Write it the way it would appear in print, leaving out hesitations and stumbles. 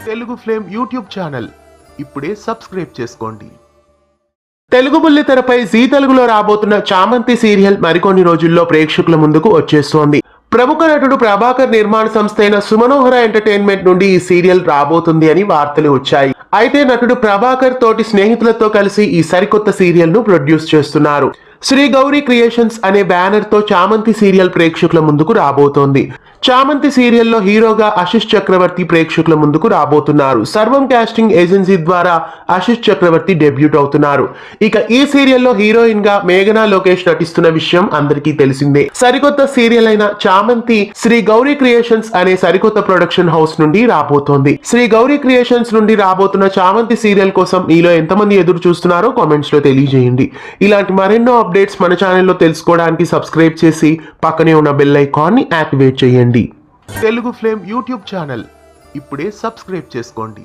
Telugu flame YouTube channel ఇప్పుడే subscribe చేసుకోండి. Telugu బుల్లితెరపై G తెలుగులో రాబోతున్న చామంతి సీరియల్ మరికొన్ని రోజుల్లో ప్రేక్షకుల ముందుకు వచ్చేస్తోంది. ప్రముఖ నటుడు ప్రభాకర్ నిర్మాణ సంస్థ అయిన సుమనోహర ఎంటర్టైన్మెంట్ నుండి ఈ సీరియల్ రాబోతుంది అని వార్తలు వచ్చాయి. అయితే నటుడు ప్రభాకర్ తోటి స్నేహితులతో కలిసి ఈ సరికొత్త సీరియల్ ను ప్రొడ్యూస్ చేస్తున్నారు. శ్రీ గౌరీ క్రియేషన్స్ అనే బ్యానర్ తో చామంతి సీరియల్ ప్రేక్షకుల ముందుకు రాబోతోంది. చామంతి సీరియల్లో హీరోగా ఆశిష్ చక్రవర్తి ప్రేక్షకుల ముందుకు రాబోతున్నారు. సర్వం కాస్టింగ్ ఏజెన్సీ ద్వారా ఆశిష్ చక్రవర్తి డెబ్యూట్ అవుతున్నారు. ఇక ఈ సీరియల్లో హీరోయిన్ గా మేఘనా లోకేష్ నటిస్తున్న విషయం అందరికీ తెలిసిందే. సరికొత్త సీరియల్ అయిన చామంతి శ్రీ గౌరీ క్రియేషన్స్ అనే సరికొత్త ప్రొడక్షన్ హౌస్ నుండి రాబోతోంది. శ్రీ గౌరీ క్రియేషన్స్ నుండి రాబోతున్న చామంతి సీరియల్ కోసం మీలో ఎంతమంది ఎదురు చూస్తున్నారో కామెంట్స్ లో తెలియజేయండి. ఇలాంటి మరెన్నో అప్డేట్స్ మన ఛానల్లో తెలుసుకోవడానికి సబ్స్క్రైబ్ చేసి పక్కనే ఉన్న బెల్ ఐకాన్ ని యాక్టివేట్ చేయండి. తెలుగు ఫ్లేమ్ యూట్యూబ్ ఛానల్ ఇప్పుడే సబ్స్క్రైబ్ చేసుకోండి.